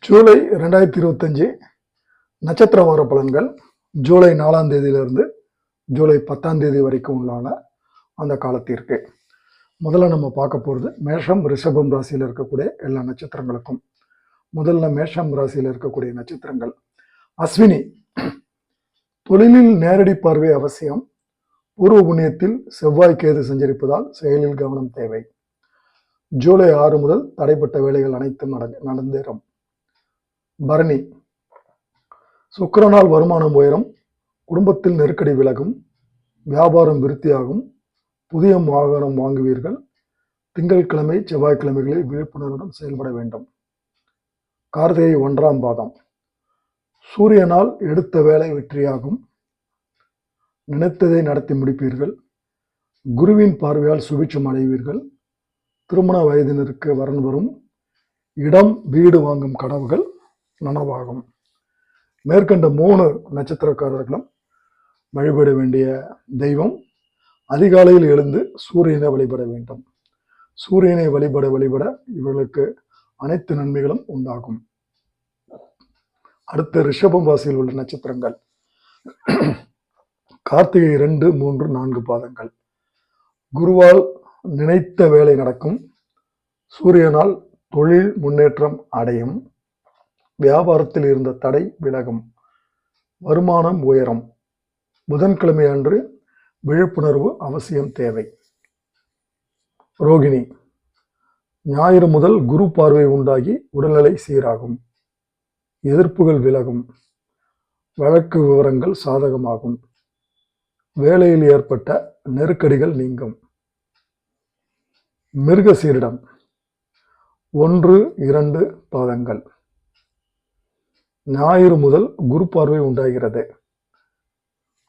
ஜூலை 2025 நட்சத்திர வார பலன்கள் ஜூலை 4ஆம் தேதியிலிருந்து ஜூலை 10ஆம் தேதி வரைக்கும் உள்ளான அந்த காலத்திற்கு முதல்ல நம்ம பார்க்க போகிறது மேஷம் ரிஷபம் ராசியில் இருக்கக்கூடிய எல்லா நட்சத்திரங்களுக்கும். முதல்ல மேஷம் ராசியில் இருக்கக்கூடிய நட்சத்திரங்கள். அஸ்வினி, தொழிலில் நேரடி பார்வை அவசியம். பூர்வ புண்ணியத்தில் செவ்வாய் கேது சஞ்சரிப்பதால் செயலில் கவனம் தேவை. ஜூலை 6 முதல் தடைப்பட்ட வேலைகள் அனைத்தும் நடந்தேறும். பரணி, சுக்கிரனால் வருமானம் உயரும், குடும்பத்தில் நெருக்கடி விலகும், வியாபாரம் விருத்தியாகும், புதிய வாகனம் வாங்குவீர்கள். திங்கட்கிழமை செவ்வாய்க்கிழமைகளில் விழிப்புணர்வுடன் செயல்பட வேண்டும். கார்த்திகை 1ஆம் பாதம். சூரியனால் எடுத்த வேலை வெற்றியாகும், நினைத்ததை நடத்தி முடிப்பீர்கள். குருவின் பார்வையால் சுபிட்சம் அடைவீர்கள். திருமண வயதினருக்கு வரன் வரும். இடம் வீடு வாங்கும் கனவுகள் நனவாகும். மேற்கண்ட 3 நட்சத்திரக்காரர்களும் வழிபட வேண்டிய தெய்வம், அதிகாலையில் எழுந்து சூரியனை வழிபட வேண்டும். சூரியனை வழிபட இவர்களுக்கு அனைத்து நன்மைகளும் உண்டாகும். அடுத்த ரிஷபம் ராசியில் உள்ள நட்சத்திரங்கள். கார்த்திகை 2, 3, 4 பாதங்கள். குருவால் நினைத்த வேலை நடக்கும். சூரியனால் தொழில் முன்னேற்றம் அடையும். வியாபாரத்தில் இருந்த தடை விலகும். வருமானம் உயரும். புதன்கிழமை அன்று விழிப்புணர்வு அவசியம் தேவை. ரோகிணி, ஞாயிறு முதல் குரு பார்வை உண்டாகி உடல்நிலை சீராகும். எதிர்ப்புகள் விலகும். வழக்கு விவரங்கள் சாதகமாகும். வேலையில் ஏற்பட்ட நெருக்கடிகள் நீங்கும். மிருகசீரிடம் 1, 2 பாதங்கள். ஞாயிறு முதல் குரு பார்வை உண்டாகிறது.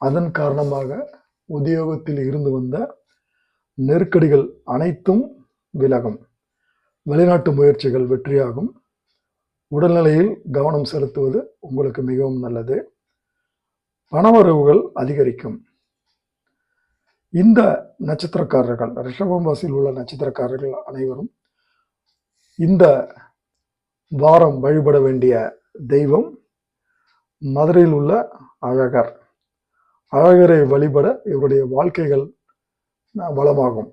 அதன் காரணமாக உத்தியோகத்தில் இருந்து வந்த நெருக்கடிகள் அனைத்தும் விலகும். வெளிநாட்டு முயற்சிகள் வெற்றியாகும். உடல்நிலையில் கவனம் செலுத்துவது உங்களுக்கு மிகவும் நல்லது. பணவரவுகள் அதிகரிக்கும். இந்த நட்சத்திரக்காரர்கள், ரிஷபம் ராசியில் உள்ள நட்சத்திரக்காரர்கள் அனைவரும் இந்த வாரம் வழிபட வேண்டிய தெய்வம் மதுரையில் உள்ள அழகர். அழகரை வழிபட இவருடைய வாழ்க்கைகள் வளமாகும்.